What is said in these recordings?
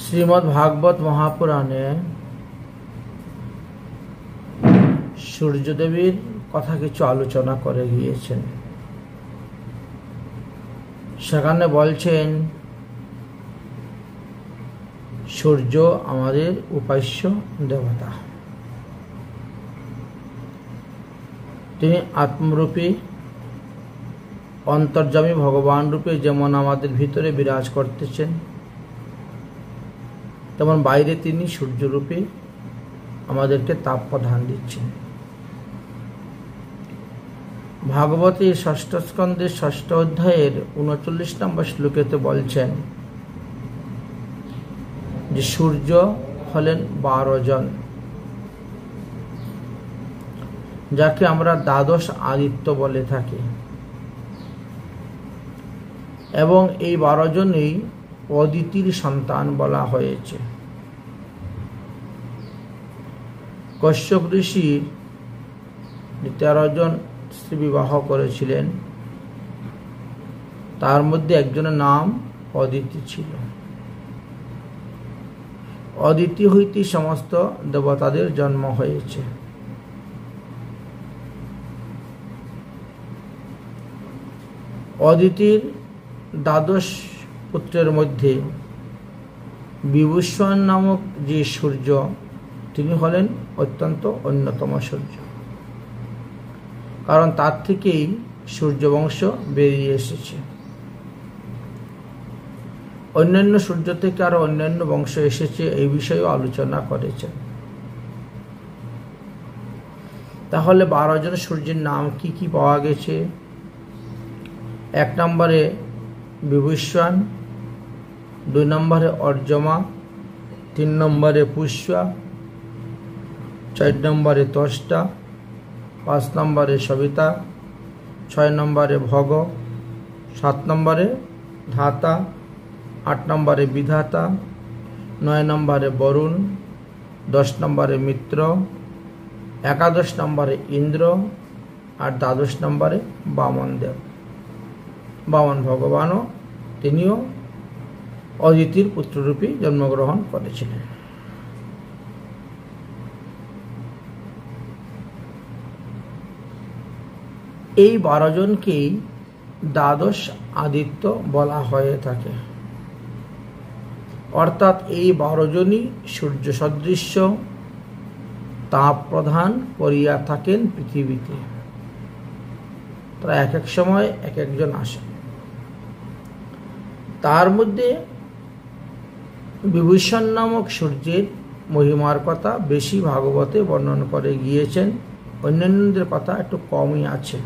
শ্রীমদ্ ভাগবত মহাপুরাণে সূর্যদেবীর কথা কিছু আলোচনা করে গিয়েছেন। সেখানে বলছেন সূর্য আমাদের উপাস্য দেবতা। তিনি আত্মরূপী অন্তর্যামী ভগবান রূপে যেমন আমাদের ভিতরে বিরাজ করতেছেন, তেমন বাইরে তিনি সূর্যরূপে আমাদেরকে তাপ প্রদান দিচ্ছেন। ভাগবতী ষষ্ঠ স্কন্ধের ষষ্ঠ অধ্যায়ের 39 নম্বর শ্লোকেতে বলছেন যে সূর্য হলেন 12 জন, যাকে আমরা দ্বাদশ আদিত্য বলে থাকি, এবং এই 12 জনই অদিতির সন্তান বলা হয়েছে। কশ্যপ ঋষি 13 জন স্ত্রী বিবাহ করেছিলেন, তার মধ্যে একজনের নাম অদিতি ছিল। অদিতি হইতে সমস্ত দেবতাদের জন্ম হয়েছে। অদিতির দ্বাদশ পুত্রের মধ্যে বিভূষণ নামক যে সূর্য, তিনি হলেন অত্যন্ত অন্যতম সূর্য, কারণ তার থেকেই সূর্যবংশ বেরিয়ে এসেছে। অন্যান্য সূর্য থেকে আরো অন্যান্য বংশ এসেছে, এই বিষয়েও আলোচনা করেছেন। তাহলে 12 জন সূর্যের নাম কি কি পাওয়া গেছে? 1 নম্বরে বিভূষণ, 2 নম্বরে অর্যমা, 3 নম্বরে পুষ্যা, 4 নম্বরে ত্বষ্টা, 5 নম্বরে সবিতা, 6 নম্বরে ভগ, 7 নম্বরে ধাতা, 8 নম্বরে বিধাতা, 9 নম্বরে বরুণ, 10 নম্বরে মিত্র, 11 নম্বরে ইন্দ্র, আর 12 নম্বরে বামন দেব। বামন ভগবানও তিনিও অদিতির পুত্ররূপে জন্মগ্রহণ করেছিলেন। এই 12 জনকেই দ্বাদশ আদিত্য বলা হয়ে থাকে, অর্থাৎ এই 12 জনই সূর্য সদৃশ্য তাপ প্রদান করিয়া থাকেন পৃথিবীতে। তারা এক এক সময় এক একজন আসেন। তার মধ্যে বিভূষণ নামক সূর্যের মহিমার কথা বেশি ভাগবতে বর্ণন করে গিয়েছেন, অন্যান্যদের কথা একটু কমই আছে।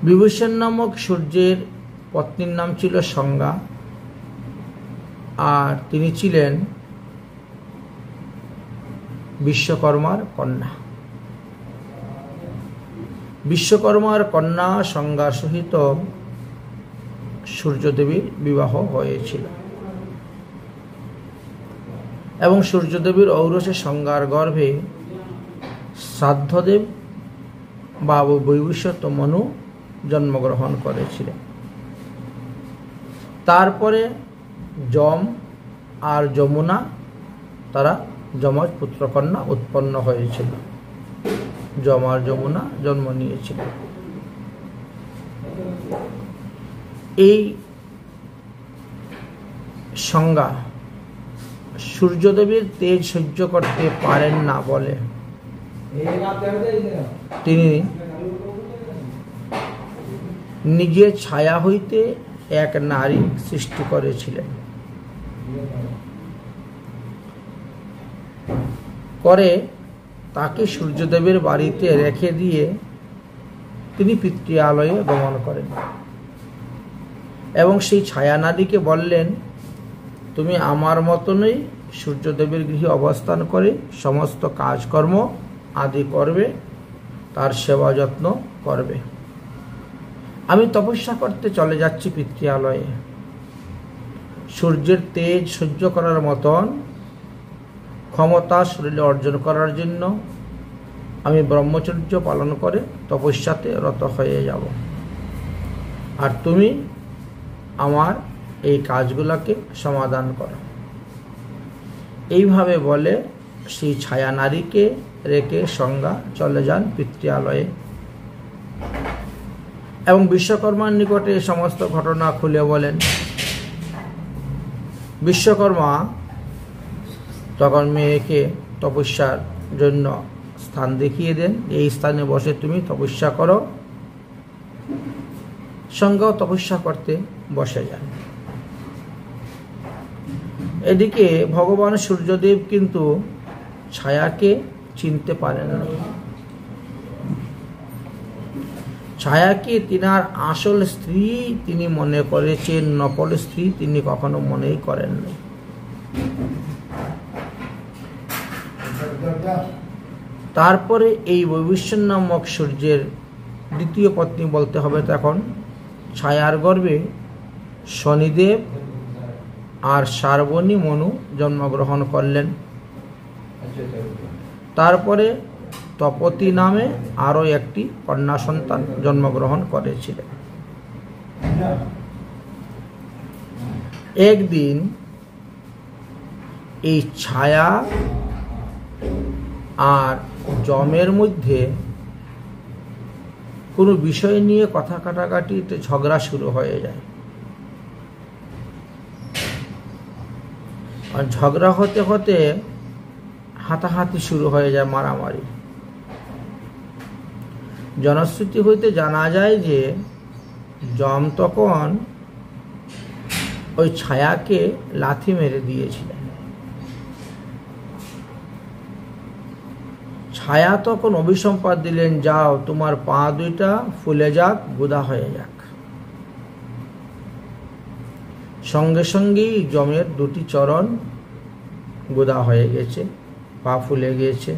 বিভূষণ নামক সূর্যের পত্নীর নাম ছিল সংজ্ঞা, আর তিনি ছিলেন বিশ্বকর্মার কন্যা। বিশ্বকর্মার কন্যা সংজ্ঞার সহিত সূর্যদেবীর বিবাহ হয়েছিল, এবং সূর্যদেবীর ঔরসে সংজ্ঞার গর্ভে শ্রাদ্ধদেব বা বৈবস্বত মনু জন্মগ্রহণ করেছিলেন। তারপরে যম আর যমুনা, তারা যমজ পুত্রকন্যা উৎপন্ন হয়েছিল। যম আর যমুনা জন্ম নিয়েছিল। এই সংজ্ঞা সূর্যদেবের তেজ সহ্য করতে পারেন না বলে তিনি নিজের ছায়া হইতে এক নারী সৃষ্টি করেছিলেন। করে তাকে সূর্যদেবের বাড়িতে রেখে দিয়ে তিনি পিতৃয়ালয়ে গমন করেন, এবং সেই ছায়া নারীকে বললেন, তুমি আমার মতনই সূর্যদেবের গৃহে অবস্থান করে সমস্ত কাজকর্ম আদি করবে, তার সেবা যত্ন করবে। আমি তপস্যা করতে চলে যাচ্ছি পিতৃয়ালয়ে। সূর্যের তেজ সহ্য করার মতন ক্ষমতা শরীরে অর্জন করার জন্য আমি ব্রহ্মচর্য পালন করে তপস্যাতে রত হয়ে যাব, আর তুমি আমার এই কাজগুলোকে সমাধান করো। এইভাবে বলে সেই ছায়া নারীকে রেখে সংজ্ঞা চলে যান পিতৃালয়ে এবং বিশ্বকর্মার নিকটে সমস্ত ঘটনা খুলে বলেন। বিশ্বকর্মা তখন মেয়েকে তপস্যার জন্য স্থান দেখিয়ে দেন, এই স্থানে বসে তুমি তপস্যা করো। সংজ্ঞাও তপস্যা করতে বসে যান। এদিকে ভগবান সূর্যদেব কিন্তু ছায়াকে চিনতে পারেন না। ছায়াকে তিনার আসল স্ত্রী তিনি মনে করেছেন, নকল স্ত্রী তিনি কখনো মনেই করেন না। তারপরে এই বৈবস্বর নামক সূর্যের দ্বিতীয় পত্নী বলতে হবে তখন ছায়ার গর্ভে শনিদেব আর শার্বণী মনু জন্মগ্রহণ করলেন। তারপরে তপতী নামে আরো একটি কন্যা সন্তান জন্মগ্রহণ করেছিলেন। একদিন এই ছায়া আর যমের মধ্যে কোনো বিষয় নিয়ে কথা কাটাকাটিতে ঝগড়া শুরু হয়ে যায়। আর ঝগড়া হতে হতে হাতাহাতি শুরু হয়ে যায়, মারামারি। জনশ্রুতি হইতে জানা যায় যে যম তখন ওই ছায়াকে লাথি মেরে দিয়েছিলেন। ছায়া তখন অভিসম্পাদ দিলেন, যাও তোমার পা দুইটা ফুলে যাক, গুদা হয়ে যাক। সঙ্গে সঙ্গেই যমের দুটি চরণ গুদা হয়ে গেছে, পা ফুলে গিয়েছে।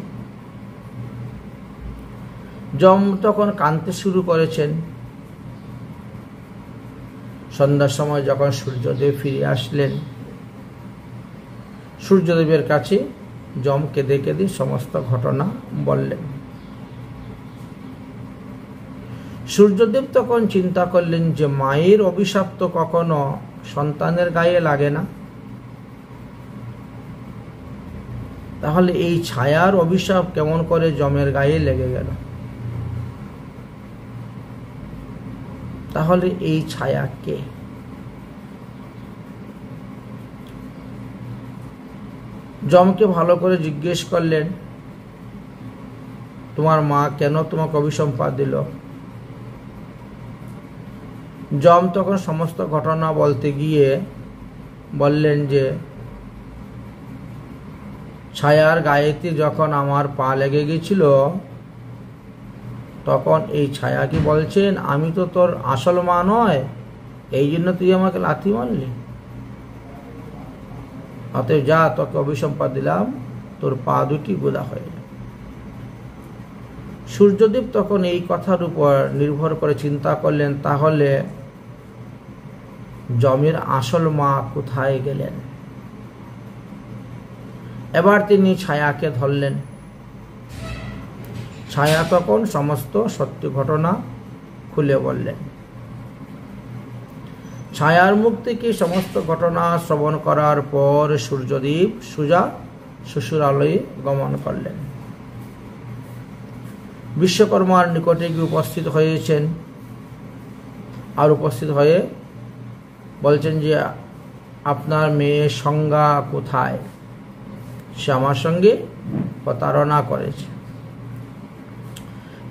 যম তখন কাঁদতে শুরু করেছেন। সন্ধ্যার সময় যখন সূর্যদেব ফিরে আসলেন, সূর্যদেবের কাছে যম কেঁদে কেঁদে সমস্ত ঘটনা বললেন। সূর্যদেব তখন চিন্তা করলেন যে মায়ের অভিশাপ তো কখনো সন্তানের গায়ে লাগে না, তাহলে এই ছায়ার অভিশাপ কেমন করে যমের গায়ে লেগে গেল? তাহলে এই ছায়া কে? যমকে ভালো করে জিজ্ঞেস করলেন, তোমার মা কেন তোমাকে অভিসম্পাদ দিল? যম তখন সমস্ত ঘটনা বলতে গিয়ে বললেন যে ছায়ার গায়েতে যখন আমার পা লেগে গেছিল তখন এই ছায়া কি বলছেন, আমি তো তোর আসল মা নয়, এই জন্য তুই আমাকে লাথি মারলি, অতএব যা, তোকে অভিসম্পাদ দিলাম, তোর পা দুটি গোদা হয়ে যায়। সূর্যদেব তখন এই কথার উপর নির্ভর করে চিন্তা করলেন, তাহলে যমের আসল মা কোথায় গেলেন? এবার তিনি ছায়াকে ধরলেন। ছায়া তখন সমস্ত সত্য ঘটনা খুলে বললেন। ছায়ার মুখ থেকে সমস্ত ঘটনা শ্রবণ করার পর সূর্যদেব সোজা শ্বশুরালয়ে গমন করলেন। বিশ্বকর্মার নিকটে গিয়ে উপস্থিত হয়েছেন, আর উপস্থিত হয়ে বলছেন যে আপনার মেয়ে সংজ্ঞা কোথায়? সে আমার সঙ্গে প্রতারণা করেছে।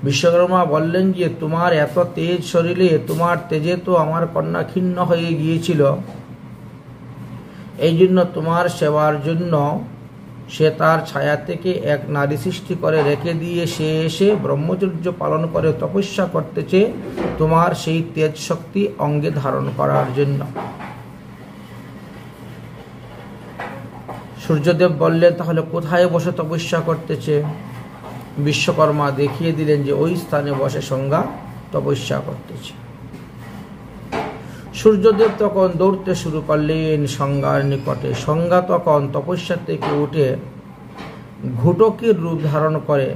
বিশ্বকর্মা বললেন যে তোমার এত তেজ শরীরে, তোমার তেজে তো আমার কন্যা ক্ষীণ হয়ে গিয়েছিল, এই জন্য তোমার সেবার জন্য সে তার ছায়া থেকে এক নারী সৃষ্টি করে রেখে দিয়ে সে এসে ব্রহ্মচর্য পালন করে তপস্যা করতেছে তোমার সেই তেজ শক্তি অঙ্গে ধারণ করার জন্য। সূর্যদেব বললেন, তাহলে কোথায় বসে তপস্যা করতেছে? বিশ্বকর্মা দেখিয়ে দিলেন যে ওই স্থানে বসে সংজ্ঞা তপস্যা করতেছে। সূর্যদেব তখন দৌড়তে শুরু করলেন সংজ্ঞার নিকটে। সংজ্ঞা তখন তপস্যা থেকে উঠে ঘুটকির রূপ ধারণ করে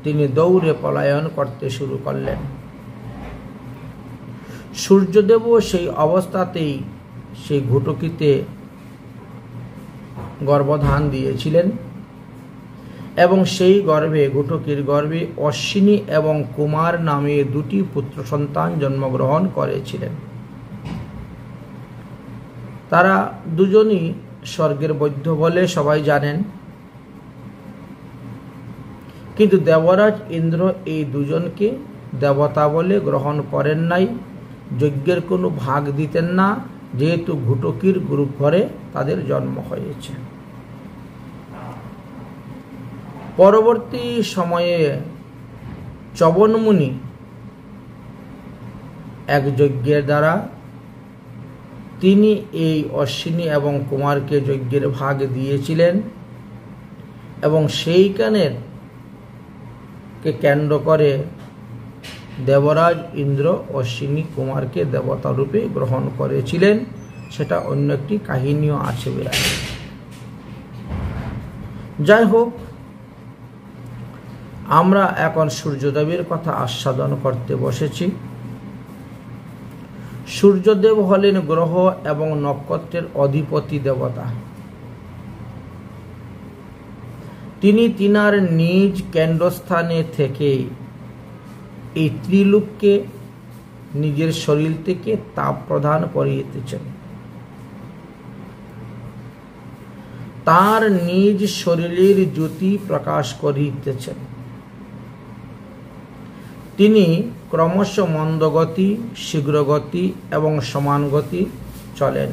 তিনি দৌড়ে পলায়ন করতে শুরু করলেন। সূর্যদেবও সেই অবস্থাতেই সেই ঘুটকিতে গর্ভধান দিয়েছিলেন এবং সেই গর্ভে ঘুটকির গর্ভে অশ্বিনী এবং কুমার নামে দুটি পুত্র সন্তান জন্মগ্রহণ করেছিলেন। তারা দুজনই স্বর্গের বৈদ্য বলে সবাই জানেন, কিন্তু দেবরাজ ইন্দ্র এই দুজনকে দেবতা বলে গ্রহণ করেন নাই, যজ্ঞের কোনো ভাগ দিতেন না, যেহেতু ঘুটকির গুরু ঘরে তাদের জন্ম হয়েছে। পরবর্তী সময়ে চবন মুনি এক যজ্ঞের দ্বারা তিনি এই অশ্বিনী এবং কুমারকে যজ্ঞের ভাগ দিয়েছিলেন এবং সেইখানের কে কেন্দ্র করে দেবরাজ ইন্দ্র অশ্বিনী কুমারকে দেবতা রূপে গ্রহণ করেছিলেন। সেটা অন্য একটি কাহিনীও আছে বিরাট। যাই হোক, আমরা এখন সূর্যদেবের কথা আস্বাদন করতে বসেছি। সূর্যদেব হলেন গ্রহ এবং নক্ষত্রের অধিপতি দেবতা। তিনি তিনার নিজ কেন্দ্রস্থানে থেকে এই ত্রিলোককে নিজের শরীর থেকে তাপ প্রদান করিতেছেন। তার নিজ শরীরের জ্যোতি প্রকাশ করিতেছেন। তিনি ক্রমশ মন্দগতি, শীঘ্রগতি এবং সমান গতি চলেন।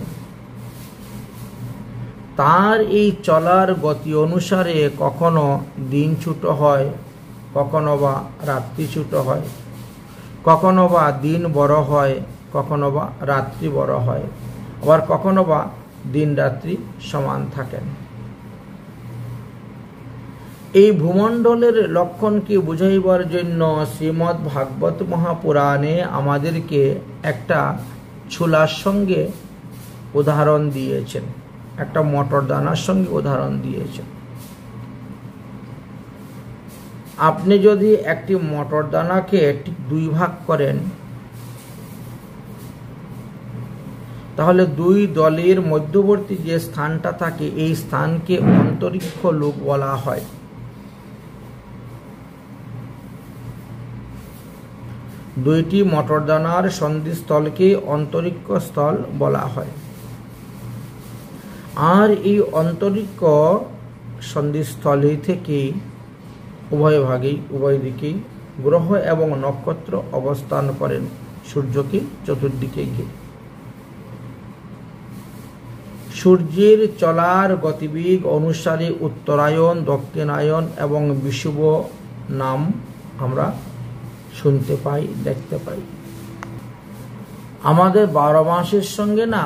তার এই চলার গতি অনুসারে কখনো দিন ছোট হয়, কখনো বা রাত্রি ছোট হয়, কখনো বা দিন বড় হয়, কখনো বা রাত্রি বড় হয়, আবার কখনো বা দিন রাত্রি সমান থাকেন। এই ভূমণ্ডলের লক্ষণকে বুঝাইবার জন্য শ্রীমদ্ ভাগবত মহাপুরাণে আমাদেরকে একটা ছোলার সঙ্গে উদাহরণ দিয়েছেন, একটা মটর দানার সঙ্গে উদাহরণ দিয়েছেন। আপনি যদি একটি মটর দানাকে দুই ভাগ করেন, তাহলে দুই দলের মধ্যবর্তী যে স্থানটা থাকে এই স্থানকে অন্তরিক্ষ লোক বলা হয়। দুইটি মটর দানার সন্ধিস্থলকে অন্তরিক্ষ স্থল বলা হয়। আর এই অন্তরিক্ষ সন্ধিস্থলে থেকে উভয় ভাগেই উভয় দিকেই গ্রহ এবং নক্ষত্র অবস্থান করেন সূর্যকে চতুর্দিকে ঘিরে। সূর্যের চলার গতিবেগ অনুসারে উত্তরায়ণ, দক্ষিণায়ন এবং বিষুব নাম আমরা শুনতে পাই, দেখতে পাই। আমাদের 12 মাসের সঙ্গে না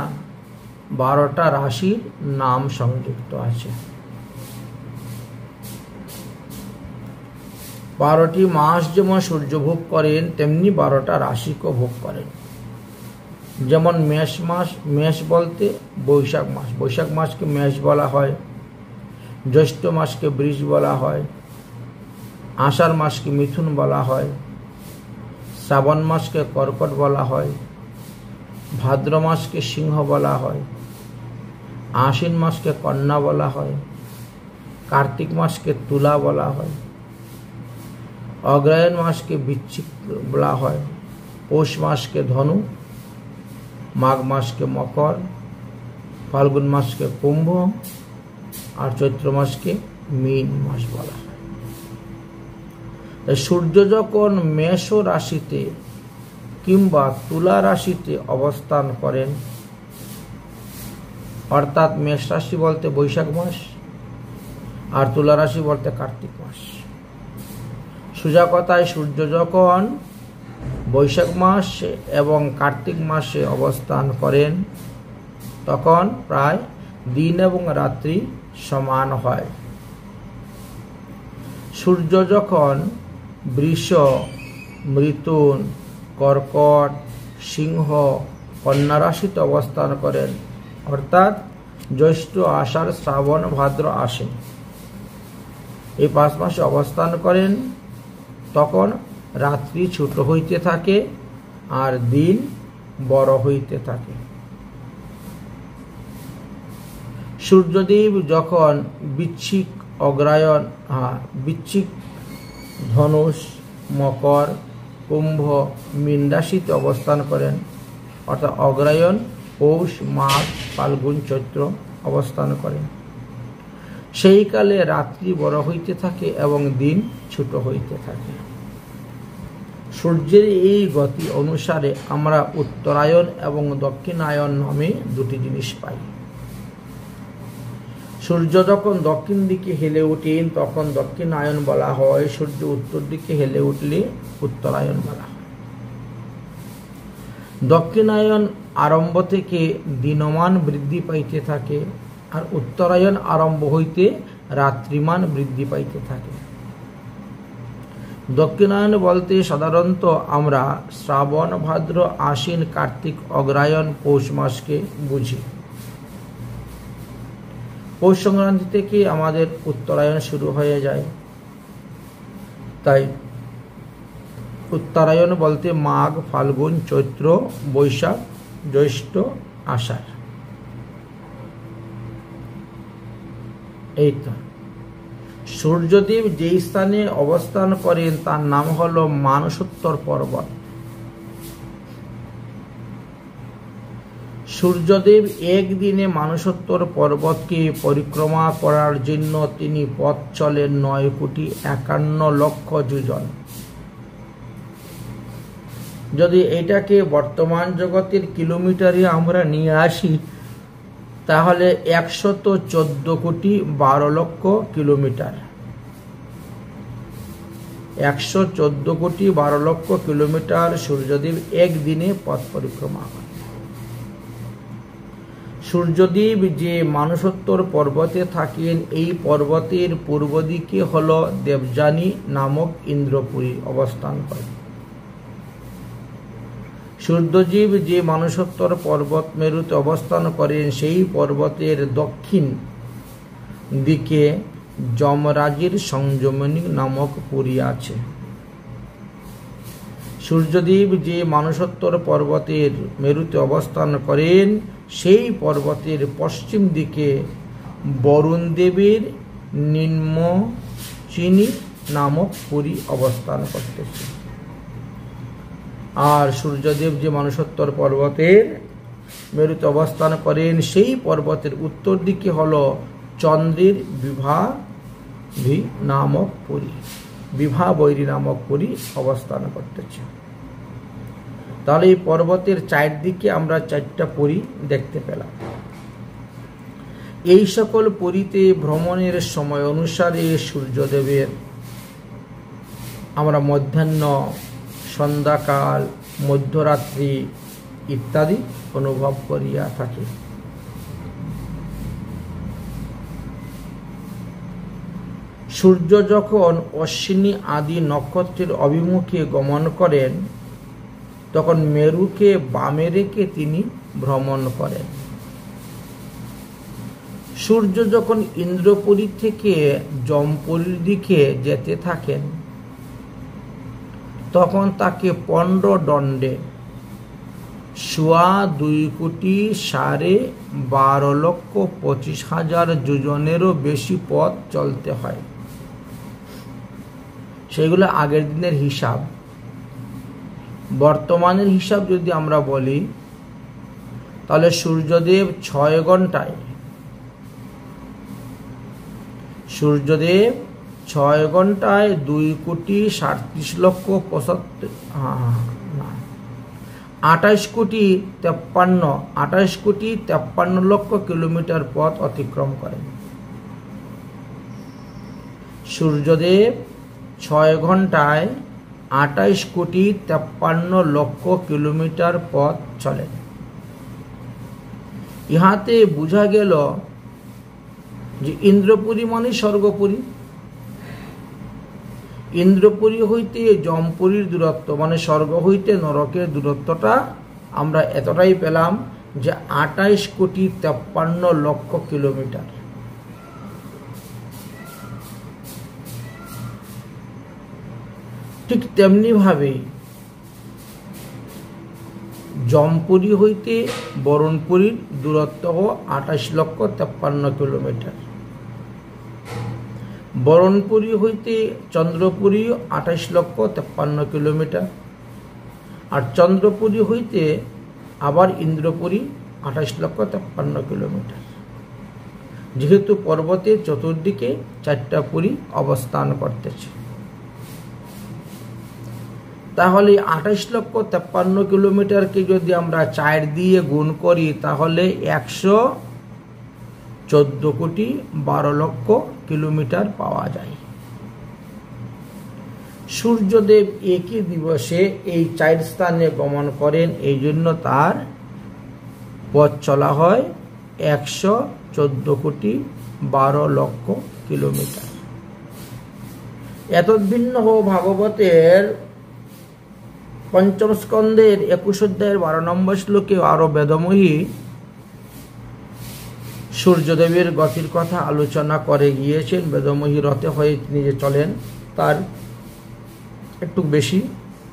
12টা রাশির নাম সংযুক্ত আছে। 12টি মাস যেমন সূর্য ভোগ করেন, তেমনি 12টা রাশিকেও ভোগ করেন। যেমন মেষ মাস, মেষ বলতে বৈশাখ মাস, বৈশাখ মাসকে মেষ বলা হয়। জ্যৈষ্ঠ মাসকে বৃষ বলা হয়। আষাঢ় মাসকে মিথুন বলা হয়। শ্রাবণ মাসকে কর্কট বলা হয়। ভাদ্র মাসকে সিংহ বলা হয়। আশ্বিন মাসকে কন্যা বলা হয়। কার্তিক মাসকে তুলা বলা হয়। অগ্রহায়ণ মাসকে বৃশ্চিক বলা হয়। পৌষ মাসকে ধনু, মাঘ মাসকে মকর, ফাল্গুন মাসকে কুম্ভ আর চৈত্র মাসকে মীন মাস বলা হয়। সূর্য যখন মেষ রাশিতে কিংবা তুলা রাশিতে অবস্থান করেন, অর্থাৎ মেষ রাশি বলতে বৈশাখ মাস আর তুলা রাশি বলতে কার্তিক মাস। সোজা কথায় সূর্য যখন বৈশাখ মাস এবং কার্তিক মাসে অবস্থান করেন, তখন প্রায় দিন এবং রাত্রি সমান হয়। সূর্য যখন বৃষ, মিথুন, কর্কট, সিংহ, কন্যা রাশিতে অবস্থান করেন, অর্থাৎ জ্যৈষ্ঠ, আষাঢ়, শ্রাবণ, ভাদ্র, আশ্বিন এই 5 মাসে অবস্থান করেন, তখন রাত্রি ছোট হইতে থাকে আর দিন বড় হইতে থাকে। সূর্যদেব যখন বৃশ্চিক, অগ্রায়ণ, বৃশ্চিক, ধনুষ, মকর, কুম্ভ, মীন রাশিতে অবস্থান করেন, অর্থাৎ অগ্রায়ণ, পৌষ, মাঘ, ফাল্গুন, চৈত্র অবস্থান করেন, সেই কালে রাত্রি বড় হইতে থাকে এবং দিন ছোট হইতে থাকে। সূর্যের এই গতি অনুসারে আমরা উত্তরায়ণ এবং দক্ষিণায়ন নামে দুটি জিনিস পাই। সূর্য যখন দক্ষিণ দিকে হেলে ওঠেন তখন দক্ষিণায়ন বলা হয়, সূর্য উত্তর দিকে হেলে উঠলে উত্তরায়ণ বলা হয়। দক্ষিণায়ন আরম্ভ থেকে দিনমান বৃদ্ধি পাইতে থাকে, আর উত্তরায়ণ আরম্ভ হইতে রাত্রিমান বৃদ্ধি পাইতে থাকে। দক্ষিণায়ন বলতে সাধারণত আমরা শ্রাবণ, ভাদ্র, আশ্বিন, কার্তিক, অগ্রহায়ণ, পৌষ মাসকে বুঝি। পৌষ সংক্রান্তি থেকে আমাদের উত্তরায়ণ শুরু হয়ে যায়, তাই উত্তরায়ণ বলতে মাঘ, ফাল্গুন, চৈত্র, বৈশাখ, জ্যৈষ্ঠ, আষাঢ়। এই তো সূর্যদেব যে স্থানে অবস্থান করেন তার নাম হলো মানসোত্তর পর্বত। সূর্যদেব একদিনে মানসোত্তর পর্বতকে পরিক্রমা করার জন্য তিনি পথ চলেন 9,51,00,000 যোজন। যদি এটাকে বর্তমান জগতের কিলোমিটারে আমরা নিয়ে আসি তাহলে 114,12,00,000 কিলোমিটার। 114,12,00,000 কিলোমিটার সূর্যদেব একদিনে পথ পরিক্রমা করেন। সূর্যদেব যে মানসোত্তর পর্বতে থাকেন, এই পর্বতের পূর্ব দিকে হল দেবযানী নামক ইন্দ্রপুরী অবস্থান করেন। সূর্যদেব যে মানসোত্তর পর্বত মেরুতে অবস্থান করেন, সেই পর্বতের দক্ষিণ দিকে যমরাজের সংযমনী নামক পুরী আছে। সূর্যদেব যে মানসোত্তর পর্বতের মেরুতে অবস্থান করেন, সেই পর্বতের পশ্চিম দিকে বরুণ দেবের নিম্নচিনী নামক পুরী অবস্থান করতেছে। আর সূর্যদেব যে মানসোত্তর পর্বতের মেরুতে অবস্থান করেন, সেই পর্বতের উত্তর দিকে হল চন্দ্রের বিভাবরী নামক পুরী, বিভাবরী নামক পুরী অবস্থান করতেছে। তাহলে এই পর্বতের চারদিকে আমরা 4টা পুরী দেখতে পেলাম। এই সকল পুরীতে ভ্রমণের সময় অনুসারে সূর্যদেবের আমরা মধ্যাহ্ন, সন্ধ্যাকাল, মধ্যরাত্রি ইত্যাদি অনুভব করিয়া থাকি। সূর্য যখন অশ্বিনী আদি নক্ষত্রের অভিমুখে গমন করেন তখন মেরুকে বামে রেখে তিনি ভ্রমণ করেন। সূর্য যখন ইন্দ্রপুরী থেকে যমপুরীর দিকে যেতে থাকেন তখন তাকে 15 দণ্ডে 2,12,25,000 যোজনেরও বেশি পথ চলতে হয়। সেগুলো আগের দিনের হিসাব। বর্তমানের হিসাব যদি আমরা বলি তাহলে সূর্যদেব 6 ঘন্টায় 28,53,00,000 কিলোমিটার পথ অতিক্রম করেন। সূর্যদেব 6 ঘন্টায় 28,53,00,000 কিলোমিটার পথ চলেন। ইহাতে বোঝা গেল যে ইন্দ্রপুরী মানে স্বর্গপুরী। ইন্দ্রপুরী হইতে যমপুরীর দূরত্ব মানে স্বর্গ হইতে নরকের দূরত্বটা আমরা এতটাই পেলাম যে 28,53,00,000 কিলোমিটার। ঠিক তেমনি ভাবে জমপুরি হইতে বরণপুরীর দূরত্ব 28,53,000 কিলোমিটার। বরণপুরী হইতে চন্দ্রপুরী 28,53,000 কিলোমিটার। আর চন্দ্রপুরী হইতে আবার ইন্দ্রপুরী 28,53,000 কিলোমিটার। যেহেতু পর্বতের চতুর্দিকে 4টা পুরী অবস্থান করতেছে, তাহলে 28,53,000 কিলোমিটারকে যদি আমরা 4 দিয়ে গুণ করি তাহলে 114,12,00,000 কিলোমিটার পাওয়া যায়। সূর্যদেব একই দিবসে এই 4 স্থানে গমন করেন, এই জন্য তার পথ চলা হয় 114,12,00,000 কিলোমিটার। এতদ্ভিন্ন ভাগবতের 5ম স্কন্ধের 21 অধ্যায়ের 12 নম্বর শ্লোকে আরো বেদময়ী সূর্যদেবের গতির কথা আলোচনা করে গিয়েছেন। বেদময়ী রথে হয়ে তিনি যে চলেন তার একটু বেশি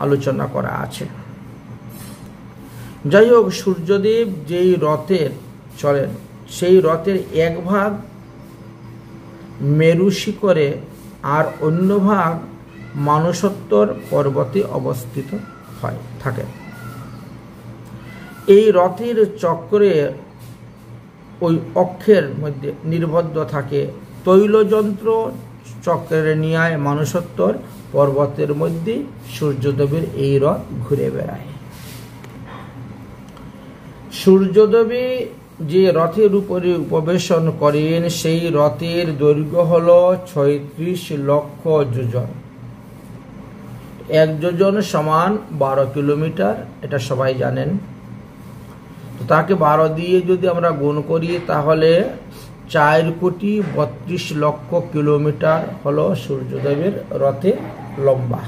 আলোচনা করা আছে। যাই হোক, সূর্যদেব যেই রথের চলেন সেই রথের এক ভাগ মেরু শিখরে আর অন্য ভাগ মানসোত্তর পর্বতে অবস্থিত থাকে। এই রথের চক্রে ওই অক্ষের মধ্যে নির্বদ্ধ থাকে তৈলযন্ত্র চক্রের ন্যায় মানসোত্তর পর্বতের মধ্যে সূর্যদেবের এই রথ ঘুরে বেড়ায়। সূর্যদেবী যে রথের উপরে উপবেশন করেন সেই রথের দৈর্ঘ্য হল 36 লক্ষ যোজন। 1 যোজন সমান 12 কিলোমিটার, এটা সবাই জানেন। তো তাকে 12 দিয়ে যদি আমরা গুণ করি তাহলে 4,32,00,000 কিলোমিটার হলো সূর্যদেবের রথের লম্বা।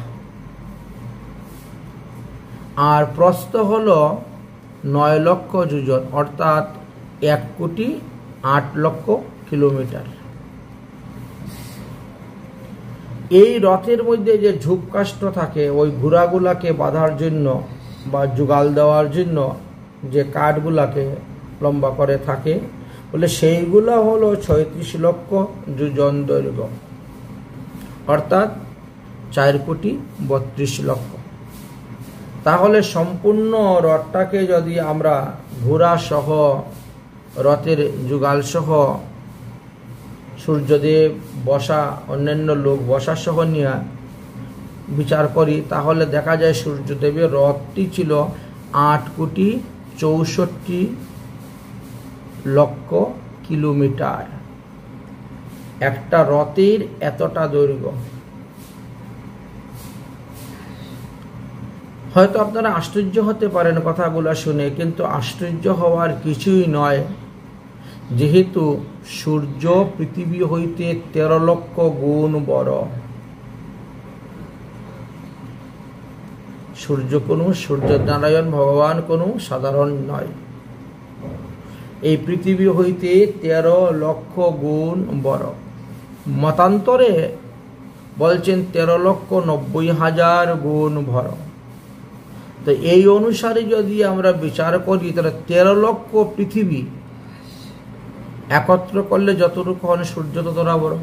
আর প্রস্থ হলো 9 লক্ষ যোজন, অর্থাৎ 1,08,00,000 কিলোমিটার। এই রথের মধ্যে যে ঝুপকাষ্ঠ থাকে ওই ঘোড়াগুলাকে বাঁধার জন্য বা জোগাল দেওয়ার জন্য যে কাঠগুলাকে লম্বা করে থাকে বলে সেইগুলা হলো 36 লক্ষ যোজন দৈর্ঘ্য, অর্থাৎ 4,32,00,000। তাহলে সম্পূর্ণ রথটাকে যদি আমরা ঘোড়া সহ রথের যুগাল সহ সূর্যদেব বসা অন্যান্য লোক বসা সহ নিয়ে বিচার করি তাহলে দেখা যায় সূর্যদেবের রথটি ছিল 8,64,00,000 কিলোমিটার। একটা রথের এতটা দৈর্ঘ্য। হয়তো আপনারা আশ্চর্য হতে পারেন কথাগুলো শুনে, কিন্তু আশ্চর্য হওয়ার কিছুই নয়, যেহেতু সূর্য পৃথিবী হইতে 13 লক্ষ গুণ বড়। সূর্যনারায়ণ ভগবান কোনো সাধারণ নয়। এই পৃথিবী হইতে 13 লক্ষ গুণ বড়। মতান্তরে বলছেন 13,90,000 গুণ বড়। তো এই অনুসারে যদি আমরা বিচার করি তাহলে 13 লক্ষ পৃথিবী একত্র করলে যতটুকু হয় সূর্য ততটা বড়।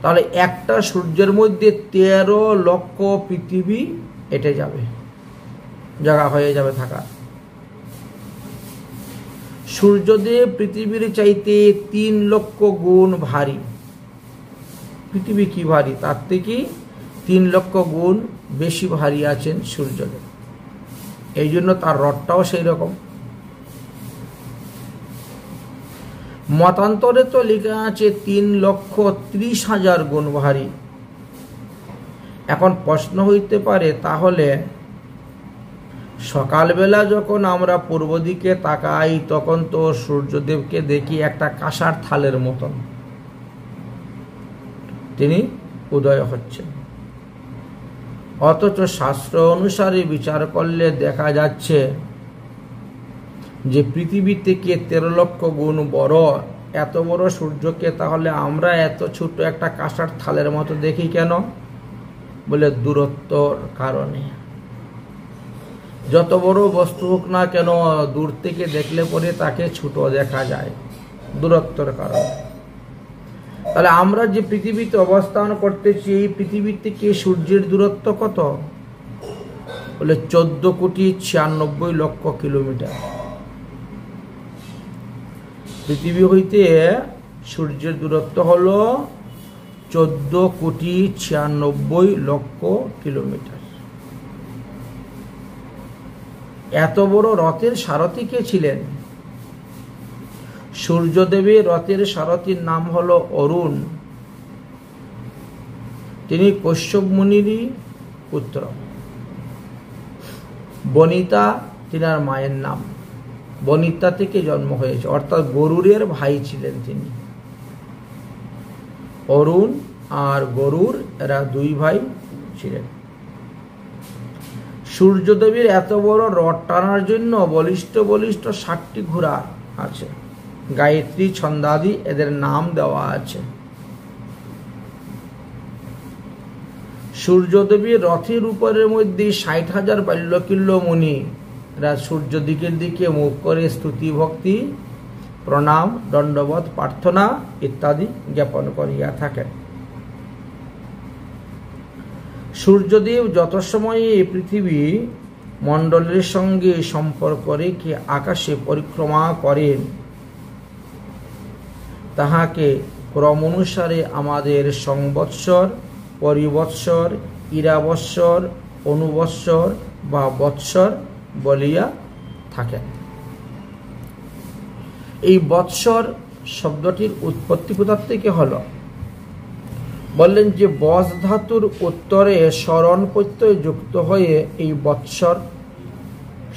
তাহলে একটা সূর্যের মধ্যে 13 লক্ষ পৃথিবী এঁটে যাবে, জায়গা হয়ে যাবে থাকা। সূর্যদেব পৃথিবীর চাইতে 3 লক্ষ গুণ ভারী। পৃথিবী কি ভারী, তার থেকে 3 লক্ষ গুণ বেশি ভারী আছেন সূর্যদেব। এই জন্য তার রথটাও সেই রকম। মতান্তরে তো লেখা আছে 3,30,000 গুণ ভারী। এখন প্রশ্ন হইতে পারে, তাহলে সকালবেলা যখন আমরা পূর্ব দিকে তাকাই তখন তো সূর্যদেবকে দেখি একটা কাঁসার থালের মতন, তিনি উদয় হচ্ছেন। অথচ শাস্ত্র অনুসারে বিচার করলে দেখা যাচ্ছে যে পৃথিবী থেকে 13 লক্ষ গুণ বড় এত বড় সূর্যকে তাহলে আমরা এত ছোট একটা কাঁসার থালের মতো দেখি কেন? বলে দূরত্বর কারণে। যত বড় বস্তু হোক না কেন দূর থেকে দেখলে পরে তাকে ছোট দেখা যায় দূরত্বের কারণে। তাহলে আমরা যে পৃথিবীতে অবস্থান করতেছি, এই পৃথিবী থেকে সূর্যের দূরত্ব কত? বলে 14,96,00,000 কিলোমিটার। পৃথিবী হইতে সূর্যের দূরত্ব হলো 14,96,00,000 কিলোমিটার। এত বড় রথের সারথি কে ছিলেন? সূর্যদেবের রথের সারথীর নাম হলো অরুণ। তিনি কশ্যপ মুনিরই পুত্র। বনিতা তিনার মায়ের নাম। বনিতা থেকে জন্ম হয়েছে, অর্থাৎ গরুরের ভাই ছিলেন তিনি। অরুণ আর গরুর এরা দুই ভাই ছিলেন। সূর্যদেবের এত বড় রথ টানার জন্য বলিষ্ঠ বলিষ্ঠ 60টি ঘোড়া আছে। গায়ত্রী ছন্দাদি এদের নাম দেওয়া আছে। সূর্যদেবের রথের উপরের মধ্যে 60,000 বাল্যকিল্য মুনি এরা সূর্য দিকের দিকে মুখ করে স্তুতি ভক্তি প্রণাম দণ্ডবত প্রার্থনা ইত্যাদি জ্ঞাপন করিয়া থাকেন। সূর্যদেব যত সময়ে এই পৃথিবী মণ্ডলের সঙ্গে সম্পর্ক রেখে আকাশে পরিক্রমা করেন, তাহাকে ক্রম অনুসারে আমাদের সংবৎসর, পরিবৎসর, ইরাবৎসর, অনুবৎসর বা বৎসর বলিয়া থাকেন। এই বৎসর শব্দটির উৎপত্তি কোথা থেকে হলো? বললেন যে বস ধাতুর উত্তরে স্মরণ প্রত্যয় যুক্ত হয়ে এই বৎসর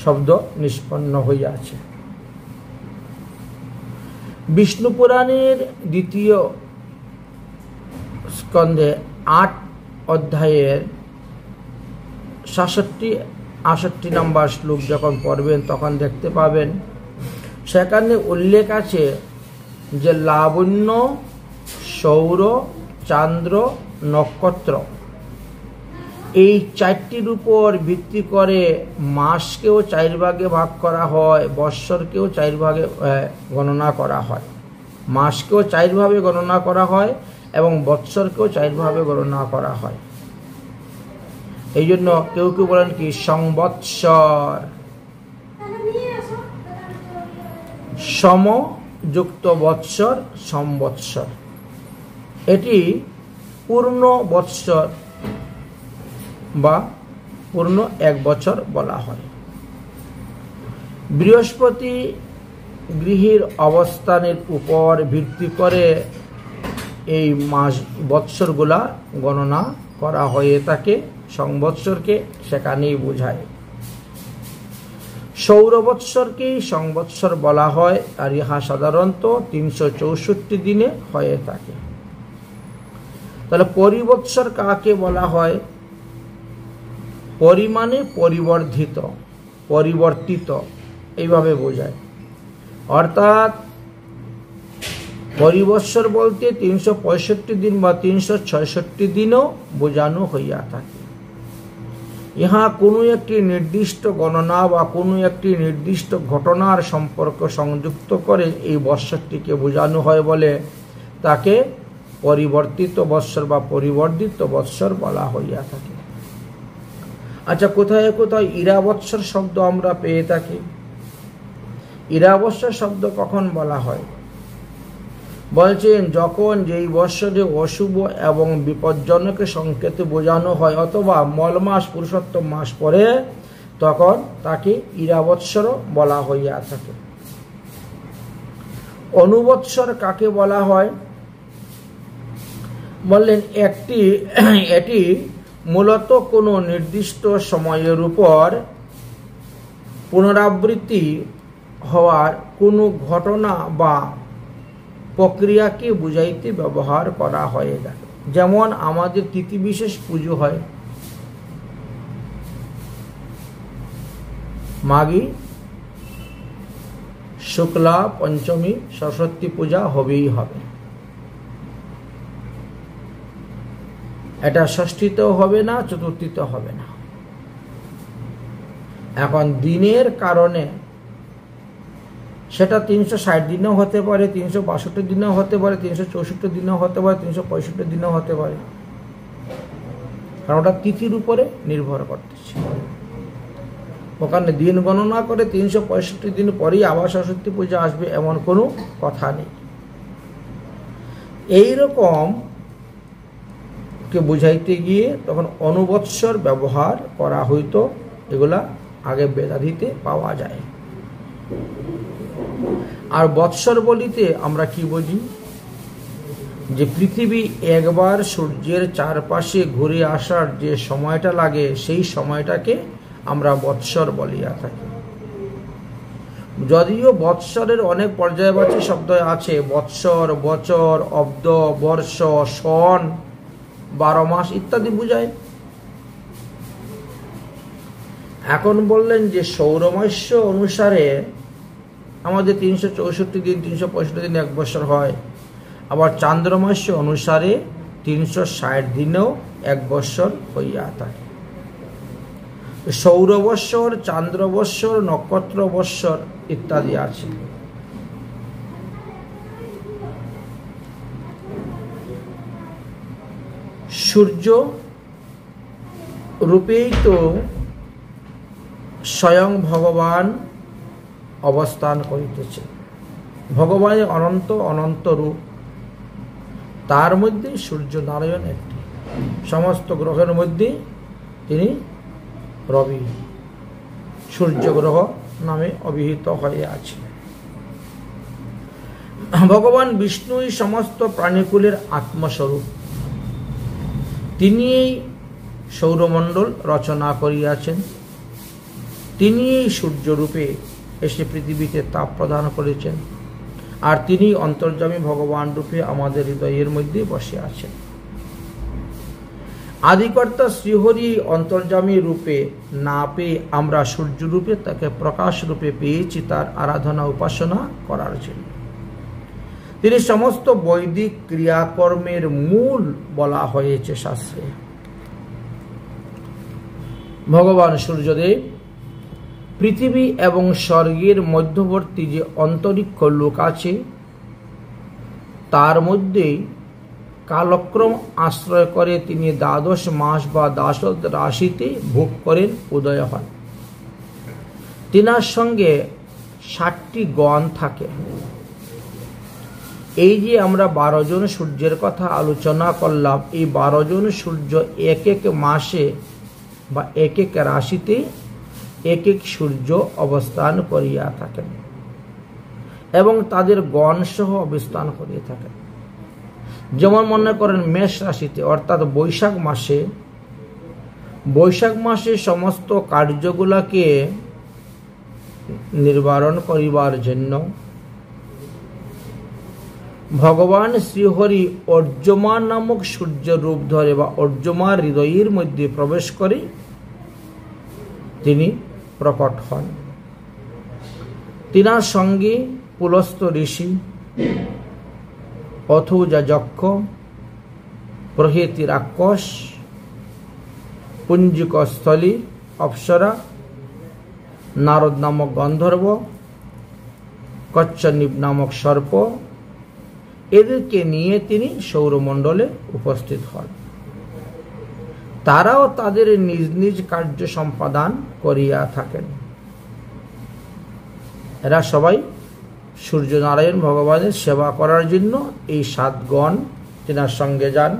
শব্দ নিষ্পন্ন হইয়াছে। বিষ্ণু পুরাণের 2য় স্কন্ধে 8 অধ্যায়ের 67-68 নম্বর শ্লোক যখন পড়বেন তখন দেখতে পাবেন সেখানে উল্লেখ আছে যে লাবণ্য, সৌর, চান্দ্র, নক্ষত্র এই 4টির উপর ভিত্তি করে মাসকেও 4 ভাগে ভাগ করা হয়, বৎসরকেও 4 ভাগে গণনা করা হয়। মাসকেও 4 ভাবে গণনা করা হয় এবং বৎসরকেও 4 ভাবে গণনা করা হয়। এই জন্য কেউ কেউ বলেন কি সংবৎসর, সমযুক্ত বৎসর, সংবৎসর। এটি পূর্ণ বৎসর বা পূর্ণ 1 বছর বলা হয়। বৃহস্পতি গৃহের অবস্থানের উপর ভিত্তি করে এই মাস বৎসরগুলা গণনা করা হয়ে থাকে। সংবৎসরকে সেখানেই বোঝায়। সৌরবৎসরকেই সংবৎসর বলা হয় আর ইহা সাধারণত 364 দিনে হয়ে থাকে। তাহলে পরিবৎসর কাকে বলা হয়? পরিমাণে পরিবর্ধিত, পরিবর্তিত এইভাবে বোঝায়। অর্থাৎ পরিবৎসর বলতে 365 দিন বা 366 দিনও বোঝানো হইয়া থাকে। ইহা কোনো একটি নির্দিষ্ট গণনা বা কোনো একটি নির্দিষ্ট ঘটনার সম্পর্ক সংযুক্ত করে এই বৎসরটিকে বোঝানো হয় বলে তাকে পরিবর্তিত বৎসর বা পরিবর্ধিত বৎসর বলা হইয়া থাকে। আচ্ছা, কোথায় কোথায় ইরাবৎসর শব্দ আমরা পেয়ে থাকি? ইরাবৎসর শব্দ কখন বলা হয়? বলছেন যখন যেই বৎসরে অশুভ এবং বিপজ্জনক সংকেত বোঝানো হয় অথবা মল মাস পুরুষোত্তম মাস পরে তখন তাকে ইরাবৎসর বলা হইয়া থাকে। অনুবৎসর কাকে বলা হয়? বললেন এটি মূলত কোনো নির্দিষ্ট সময়ের উপর পুনরাবৃত্তি হওয়ার কোনো ঘটনা বা প্রক্রিয়াকে বুঝাইতে ব্যবহার করা হয়ে থাকে। যেমন আমাদের তিথি বিশেষ পুজো হয়, মাঘী, শুক্লা, পঞ্চমী, সরস্বতী পূজা হবেই হবে। এটা ষষ্ঠীতেও হবে না, চতুর্থীতেও হবে না। এখন দিনের কারণে সেটা 360 দিনেও হতে পারে, 362 দিনেও হতে পারে, 364 দিনেও হতে পারে, 365 দিনেও হতে পারে, কারণ ওটা তিথির উপরে নির্ভর করতেছে। ওখানে দিন গণনা করে 365 দিন পরেই আবার সরস্বতী পূজা আসবে এমন কোনো কথা নেই। এইরকম কে বুঝাইতে গিয়ে তখন অনুবৎসর ব্যবহার করা হইতো, এগুলা আগে বেদাধিতে পাওয়া যায়। আর বৎসর বলিতে আমরা কি বুঝি, যে পৃথিবী একবার সূর্যের চারপাশে ঘুরে আসার যে সময়টা লাগে সেই সময়টাকে আমরা বৎসর বলিয়া থাকি। যদিও বৎসরের অনেক পর্যায়বাচী শব্দ আছে, বৎসর, বছর, অব্দ, বর্ষ, সন, 12 মাস ইত্যাদি বুঝায়। এখন বললেন যে সৌরমাস্য অনুসারে আমাদের 364 দিন, 365 দিন 1 বছর হয়, আবার চান্দ্রমাস্য অনুসারে 360 দিনেও 1 বছর হইয়া থাকে। সৌরবৎসর, চান্দ্রবৎসর, নক্ষত্র বৎসর ইত্যাদি আছে। সূর্য রূপেই তো স্বয়ং ভগবান অবস্থান করিতেছে। ভগবানের অনন্ত অনন্ত রূপ, তার মধ্যে সূর্য নারায়ণ একটি। সমস্ত গ্রহের মধ্যে তিনি রবি, সূর্য গ্রহ নামে অভিহিত হয়ে আছে। ভগবান বিষ্ণুই সমস্ত প্রাণীকুলের আত্মস্বরূপ। তিনি এই সৌরমণ্ডল রচনা করিয়াছেন, তিনি এই সূর্যরূপে এসে পৃথিবীতে তাপ প্রদান করেছেন, আর তিনি অন্তর্যামী ভগবান রূপে আমাদের হৃদয়ের মধ্যে বসে আছেন। আদিকর্তা শ্রীহরি অন্তর্যামী রূপে না পেয়ে আমরা সূর্য রূপে তাকে প্রকাশ রূপে পেয়েছি তার আরাধনা উপাসনা করার জন্য। তিনি সমস্ত বৈদিক ক্রিয়াকর্মের মূল বলা হয়েছে শাস্ত্রে। ভগবান সূর্যদেব পৃথিবী এবং স্বর্গের মধ্যবর্তী যে অন্তরিক্ষ লোক আছে তার মধ্যেই কালক্রম আশ্রয় করে তিনি 12 মাস বা 10 রাশিতে ভোগ করেন, উদয় হন। তিনার সঙ্গে 60টি গণ থাকে। এই যে আমরা 12 জন সূর্যের কথা আলোচনা করলাম, এই 12 জন সূর্য এক এক মাসে বা এক এক রাশিতে এক এক সূর্য অবস্থান করিয়া থাকেন এবং তাদের গণ সহ অবস্থান করিয়া থাকেন। যেমন মনে করেন মেষ রাশিতে, অর্থাৎ বৈশাখ মাসে সমস্ত কার্যগুলাকে নির্বারণ করিবার জন্য ভগবান শ্রীহরি অর্যমা নামক সূর্য রূপ ধরে বা অর্যমার হৃদয়ের মধ্যে প্রবেশ করে তিনি প্রকট হন। তিনার সঙ্গে পুলস্ত ঋষি, অথৌজা যক্ষ প্রভৃতি রাক্ষস, পুঞ্জিক স্থলী অপ্সরা, নারদ নামক গন্ধর্ব, কচ্ছনিপ নামক সর্প, এদেরকে নিয়ে তিনি সৌরমণ্ডলে উপস্থিত হন। তারাও তাদের নিজ নিজ কার্য সম্পাদন করিয়া থাকেন। এরা সবাই সূর্যনারায়ণ ভগবানের সেবা করার জন্য এই 7 গণ তেনার সঙ্গে যান,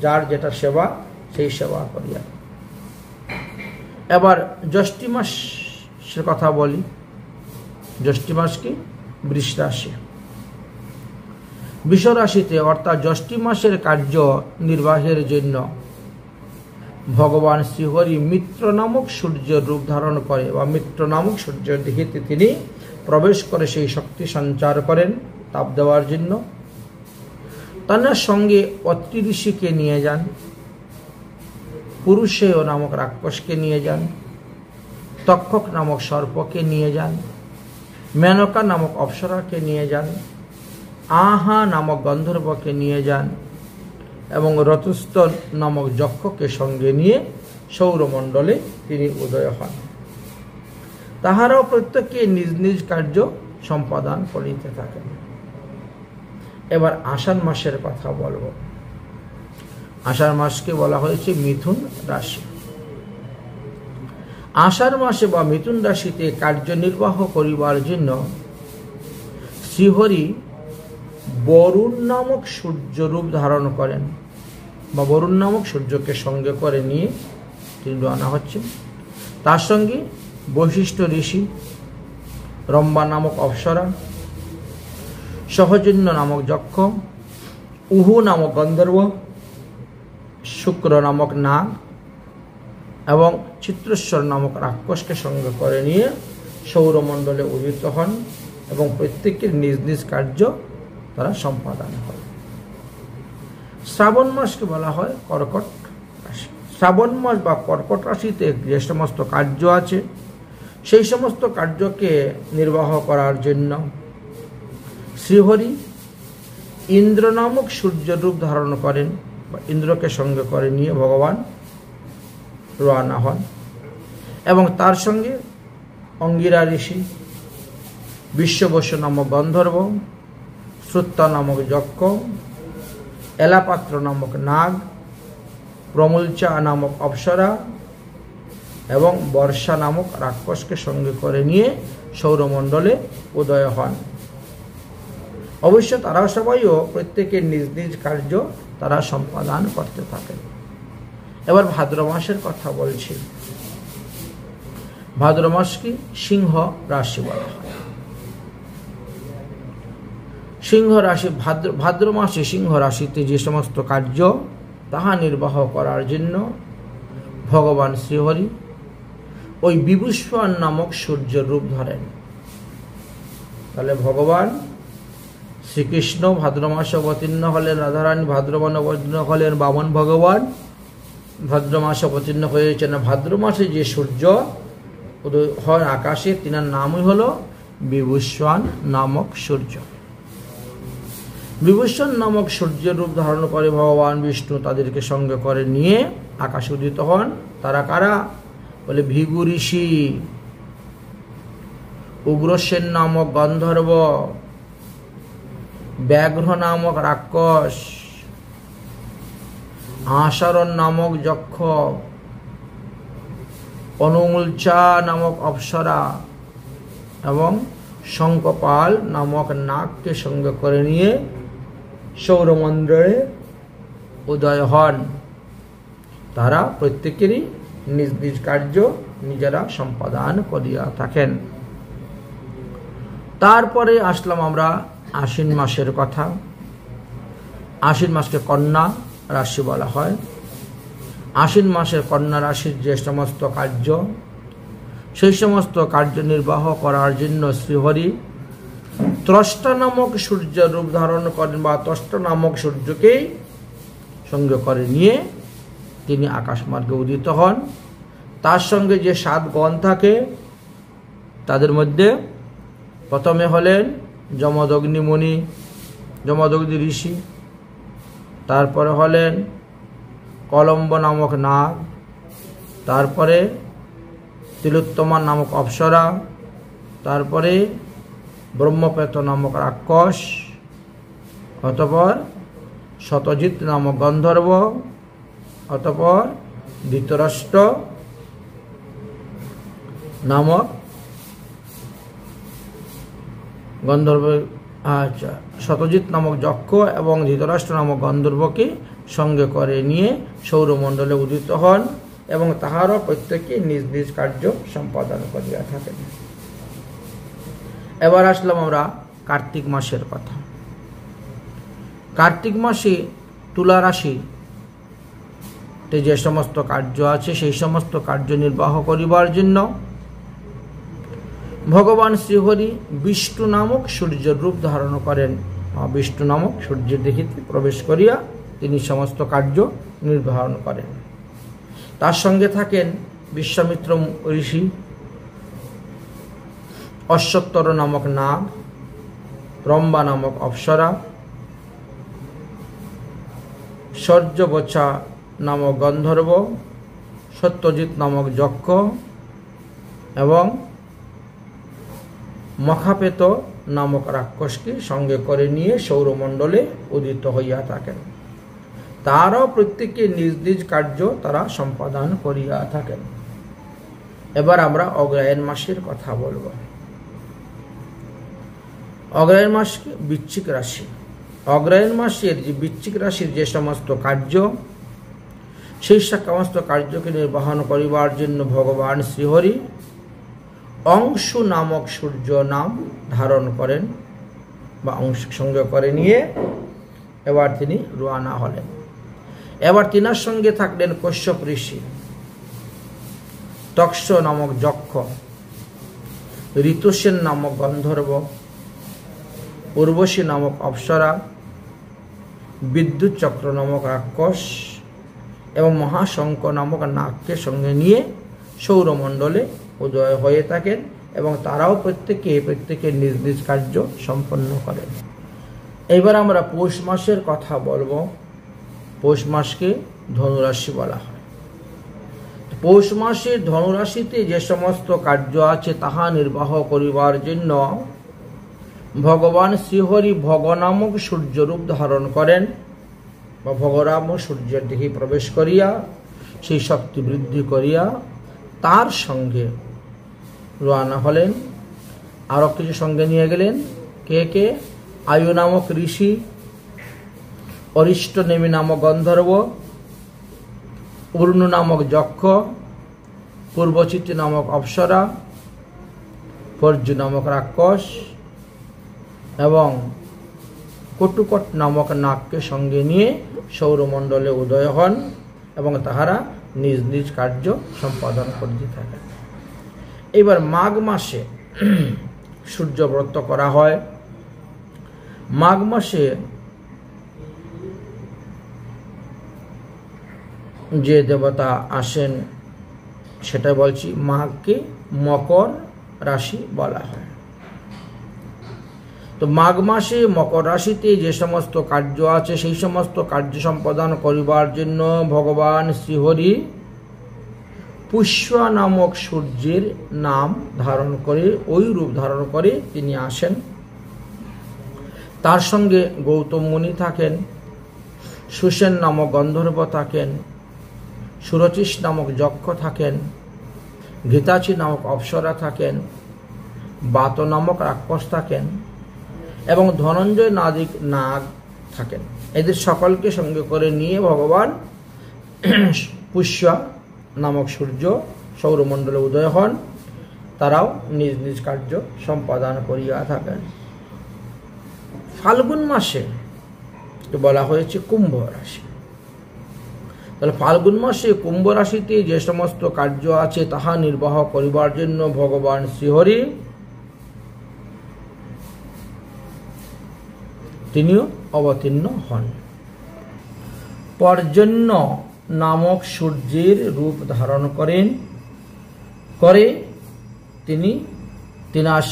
যার যেটা সেবা সেই সেবা করিয়া। এবার জ্যৈষ্ঠী মাসের কথা বলি। জ্যৈষ্ঠী মাস কি? বৃষ রাশি। বৃষ রাশিতে অর্থাৎ জ্যৈষ্ঠী মাসের কার্য নির্বাহের জন্য ভগবান শ্রীহরি মিত্র নামক সূর্যের রূপ ধারণ করে বা মিত্র নামক সূর্যের দিকে তিনি প্রবেশ করে সেই শক্তি সঞ্চার করেন তাপ দেওয়ার জন্য। তার সঙ্গে অত্রি ঋষিকে নিয়ে যান, পুরুষেয় নামক রাক্ষসকে নিয়ে যান, তক্ষক নামক সর্পকে নিয়ে যান, মেনকা নামক অপ্সরাকে নিয়ে যান, আহা নামক গন্ধর্বকে নিয়ে যান এবং রতুস্থ নামক যক্ষকে সঙ্গে নিয়ে সৌরমণ্ডলে তিনি উদয় হন। তাহারাও প্রত্যেকে নিজ নিজ কার্য সম্পাদন করিতে থাকেন। এবার আষাঢ় মাসের কথা বলবো। আষাঢ় মাসকে বলা হয়েছে মিথুন রাশি। আষাঢ় মাসে বা মিথুন রাশিতে কার্যনির্বাহ করিবার জন্য শ্রীহরি বরুণ নামক সূর্য রূপ ধারণ করেন, বা বরুণ নামক সূর্যকে সঙ্গে করে নিয়ে তিনি রওনা হচ্ছেন। তার সঙ্গে বৈশিষ্ট্য ঋষি, রম্বা নামক অপ্সরা, সহজন্য নামক যক্ষ, উহু নামক গন্ধর্ব, শুক্র নামক নাগ এবং চিত্রেশ্বর নামক রাক্ষসকে সঙ্গে করে নিয়ে সৌরমণ্ডলে উদিত হন এবং প্রত্যেকের নিজ নিজ কার্য তারা সম্পাদন করে। শ্রাবণ মাসকে বলা হয় কর্কট রাশি। শ্রাবণ মাস বা কর্কট রাশিতে যে সমস্ত কার্য আছে সেই সমস্ত কার্যকে নির্বাহ করার জন্য শ্রীহরি ইন্দ্র নামক সূর্য রূপ ধারণ করেন, বা ইন্দ্রকে সঙ্গে করে নিয়ে ভগবান রওনা হন এবং তার সঙ্গে অঙ্গিরা ঋষি, বিশ্ববসু নামক গন্ধর্ব, শ্রুত্তা নামক যক্ষ, এলাপাত্র নামক নাগ, প্রমূলচা নামক অপ্সরা এবং বর্ষা নামক রাক্ষসকে সঙ্গে করে নিয়ে সৌরমণ্ডলে উদয় হন। অবশ্য তারা সবাইও প্রত্যেকের নিজ নিজ কার্য তারা সম্পাদন করতে থাকেন। এবার ভাদ্র মাসের কথা বলছি। ভাদ্র মাসকে সিংহ রাশি বলা হয়। সিংহ রাশি ভাদ্র মাসে সিংহ রাশিতে যে সমস্ত কার্য তাহা নির্বাহ করার জন্য ভগবান শ্রীহরি ওই বিভূষণ নামক সূর্যের রূপ ধরেন। তাহলে ভগবান শ্রীকৃষ্ণ ভাদ্র মাসে অবতীর্ণ হলেন, রাধারানী ভাদ্রমাসে অবতীর্ণ হলেন, বামন ভগবান ভাদ্র মাসে অবতীর্ণ হয়েছেন। ভাদ্র মাসে যে সূর্য উদয় হয় আকাশে তিনার নামই হলো বিভূষণ নামক সূর্য। বিভূষণ নামক সূর্যের রূপ ধারণ করে ভগবান বিষ্ণু তাদেরকে সঙ্গে করে নিয়ে আকাশে উদিত হন। তারা কারা? বলে ভৃগু ঋষি, উগ্রসেন নামক গন্ধর্ব, ব্যাঘ্র নামক রাক্ষস, আশারণ নামক যক্ষ, অনুমূলচা নামক অপ্সরা এবং শঙ্খপাল নামক নাগকে সঙ্গে করে নিয়ে সৌরমণ্ডলে উদয় হন। তারা প্রত্যেকেরই নিজ নিজ কার্য নিজেরা সম্পাদন করিয়া থাকেন। তারপরে আসলাম আমরা আশ্বিন মাসের কথা। আশ্বিন মাসকে কন্যা রাশি বলা হয়। আশ্বিন মাসের কন্যা রাশির যে সমস্ত কার্য সেই সমস্ত কার্য নির্বাহ করার জন্য শ্রীহরি ত্রষ্টা নামক সূর্যের রূপ ধারণ করেন, বা ত্রষ্টা নামক সূর্যকেই সঙ্গে করে নিয়ে তিনি আকাশ মার্গে উদিত হন। তার সঙ্গে যে 7 গণ থাকে তাদের মধ্যে প্রথমে হলেন যমদগ্নি মুনি, যমদগ্নি ঋষি, তারপরে হলেন কলম্ব নামক নাগ, তারপরে তিলোত্তমা নামক অপ্সরা, তারপরে ব্রহ্মপেত নামক রাক্ষস, অতঃপর শতজিৎ নামক গন্ধর্ব, অতঃপর ধৃতরাষ্ট্র নামক গন্ধর্ব, শতজিৎ নামক যক্ষ এবং ধৃতরাষ্ট্র নামক গন্ধর্বকে সঙ্গে করে নিয়ে সৌরমণ্ডলে উদিত হন এবং তাহারও প্রত্যেকে নিজ নিজ কার্য সম্পাদন করিয়া থাকেন। এবার আসলাম আমরা কার্তিক মাসের কথা। কার্তিক মাসে তুলা রাশিতে যে সমস্ত কার্য আছে সেই সমস্ত কার্য নির্বাহ করিবার জন্য ভগবান শ্রীহরি বিষ্ণু নামক সূর্যের রূপ ধারণ করেন। বিষ্ণু নামক সূর্যের দেখিতে প্রবেশ করিয়া তিনি সমস্ত কার্য নির্বাহন করেন। তার সঙ্গে থাকেন বিশ্বামিত্র ঋষি, অশ্বত্তর নামক নাগ, রম্বা নামক অপ্সরা, সূর্যবচা নামক গন্ধর্ব, সত্যজিৎ নামক যক্ষ এবং মখাপেত নামক রাক্ষসকে সঙ্গে করে নিয়ে সৌরমণ্ডলে উদিত হইয়া থাকেন। তারাও প্রত্যেকে নিজ নিজ কার্য তারা সম্পাদন করিয়া থাকেন। এবার আমরা অগ্রহায়ণ মাসের কথা বলবো। অগ্রহায়ণ মাস বৃশ্চিক রাশি। অগ্রহায়ণ মাসের যে বৃশ্চিক রাশির যে সমস্ত কার্য, সেই সমস্ত কার্যকে নির্বাহন করিবার জন্য ভগবান শ্রীহরি অংশু নামক সূর্য নাম ধারণ করেন বা অংশ সঙ্গে করে নিয়ে এবার তিনি রওনা হলেন। এবার তিনার সঙ্গে থাকলেন কশ্যপ ঋষি, তক্ষ নামক যক্ষ, ঋতুসেন নামক গন্ধর্ব, উর্বশী নামক অপ্সরা, বিদ্যুৎ চক্র নামক রাক্ষস এবং মহাশঙ্খ নামক নাগকে সঙ্গে নিয়ে সৌরমণ্ডলে উদয় হয়ে থাকেন এবং তারাও প্রত্যেকে নিজ নিজ কার্য সম্পন্ন করেন। এবার আমরা পৌষ মাসের কথা বলবো। পৌষ মাসকে ধনুরাশি বলা হয়। পৌষ মাসে ধনুরাশিতে যে সমস্ত কার্য আছে তাহা নির্বাহ করিবার জন্য ভগবান শ্রীহরি ভগ নামক সূর্যরূপ ধারণ করেন বা ভগরাম সূর্যের দিকে প্রবেশ করিয়া সেই শক্তি বৃদ্ধি করিয়া তার সঙ্গে রওনা হলেন। আরো কিছু সঙ্গে নিয়ে গেলেন। কে? আয়ু নামক ঋষি, অরিষ্টনেমি নামক গন্ধর্ব, পূর্ণ নামক যক্ষ, পূর্বচিত্তি নামক অপ্সরা, পর্যু নামক রাক্ষস এবং কটুকট নামক নাগকে সঙ্গে নিয়ে সৌরমণ্ডলে উদয় হন এবং তাহারা নিজ নিজ কার্য সম্পাদন করতে থাকেন। এবার মাঘ মাসে সূর্যব্রত করা হয়। মাঘ মাসে যে দেবতা আসেন সেটা বলছি, মাঘকে মকর রাশি বলা হয়। তো মাঘ মাসে মকর রাশিতে যে সমস্ত কার্য আছে সেই সমস্ত কার্য সম্পাদন করিবার জন্য ভগবান শ্রীহরি পুষ্য নামক সূর্যের নাম ধারণ করে, ওই রূপ ধারণ করে তিনি আসেন। তার সঙ্গে গৌতম মুনি থাকেন, সুসেন নামক গন্ধর্ব থাকেন, সুরচিস নামক যক্ষ থাকেন, ঘৃতাচি নামক অপ্সরা থাকেন, বাত নামক রাক্ষস থাকেন এবং ধনঞ্জয় নাদিক নাগ থাকেন। এদের সকলকে সঙ্গে করে নিয়ে ভগবান পুষ্য নামক সূর্য সৌরমণ্ডলে উদয় হন। তারাও নিজ নিজ কার্য সম্পাদন করিয়া থাকেন। ফাল্গুন মাসে বলা হয়েছে কুম্ভ রাশি। তাহলে ফাল্গুন মাসে কুম্ভ রাশিতে যে সমস্ত কার্য আছে তাহা নির্বাহ করিবার জন্য ভগবান শ্রীহরি তিনিও অবতীর্ণ হন। পর্জন্য নামক সূর্যের রূপ ধারণ করে তিনি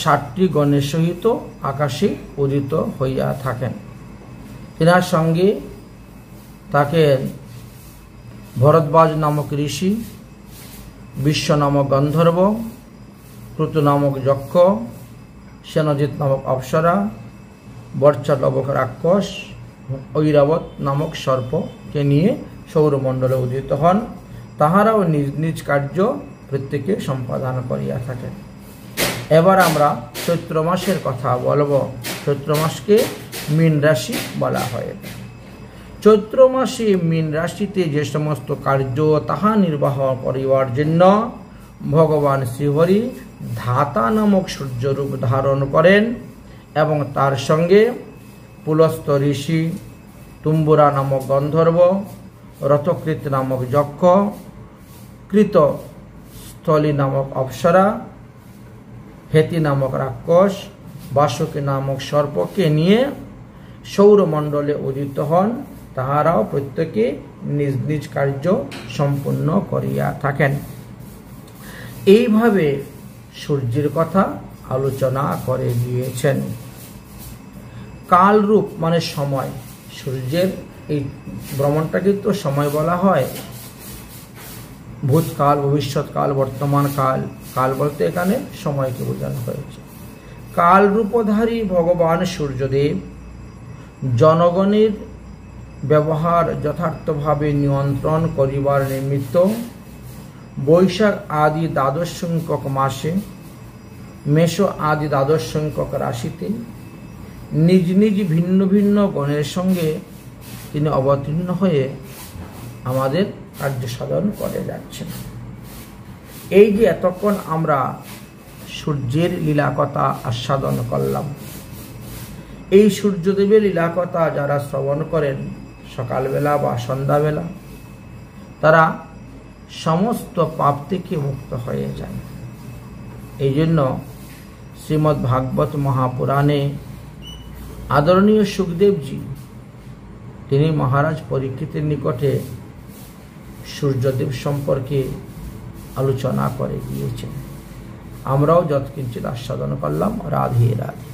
60টি গণের সহিত আকাশে উদিত হইয়া থাকেন। তিনার সঙ্গে থাকেন ভরদ্বাজ নামক ঋষি, বিশ্ব নামক গন্ধর্ব, ক্রুতু নামক যক্ষ, সেনজিৎ নামক অপ্সরা, বর্ষা নামক রাক্ষস, ঐরাবত নামক সর্পকে নিয়ে সৌরমণ্ডলে উদিত হন। তাহারাও নিজ নিজ কার্য প্রত্যেকে সম্পাদন করিয়া থাকেন। এবার আমরা চৈত্র মাসের কথা বলবো। চৈত্র মাসকে মীন রাশি বলা হয়। চৈত্র মাসে মীন রাশিতে যে সমস্ত কার্য তাহা নির্বাহ করিবার জন্য ভগবান শ্রীহরি ধাতা নামক সূর্যরূপ ধারণ করেন এবং তার সঙ্গে পুলস্ত ঋষি, তুম্বুরা নামক গন্ধর্ব, রথকৃত নামক যক্ষ, কৃতস্থলী নামক অপ্সরা, হেতি নামক রাক্ষস, বাসুকী নামক সর্পকে নিয়ে সৌরমণ্ডলে উদিত হন। তাহারাও প্রত্যেকে নিজ নিজ কার্য সম্পূর্ণ করিয়া থাকেন। এইভাবে সূর্যের কথা আলোচনা করে গিয়েছেন। কালরূপ মানে সময়। সূর্যের এই ভ্রমণটাকে তো সময় বলা হয়। ভূতকাল, ভবিষ্যৎকাল, বর্তমান কাল। কাল বলতে এখানে সময়কে বোঝানো হয়েছে। কালরূপধারী ভগবান সূর্যদেব জনগণের ব্যবহার যথার্থভাবে নিয়ন্ত্রণ করিবার নিমিত্ত বৈশাখ আদি দ্বাদশ সংখ্যক মাসে, মেষ আদি দ্বাদশ সংখ্যক রাশিতে নিজ নিজ ভিন্ন ভিন্ন গণের সঙ্গে তিনি অবতীর্ণ হয়ে আমাদের কার্য সাধন করে যাচ্ছেন। এই যে এতক্ষণ আমরা সূর্যের লীলাকথা আস্বাদন করলাম, এই সূর্যদেবের লীলাকথা যারা শ্রবণ করেন সকালবেলা বা সন্ধ্যাবেলা, তারা সমস্ত পাপ থেকে মুক্ত হয়ে যায়। এই জন্য শ্রীমদ্ ভাগবত মহাপুরাণে আদরণীয় সুখদেবজি তিনি মহারাজ পরীক্ষিতের নিকটে সূর্যদেব সম্পর্কে আলোচনা করে গিয়েছেন। আমরাও যৎকিঞ্চিৎ আস্বাদন করলাম। রাধে রাধে।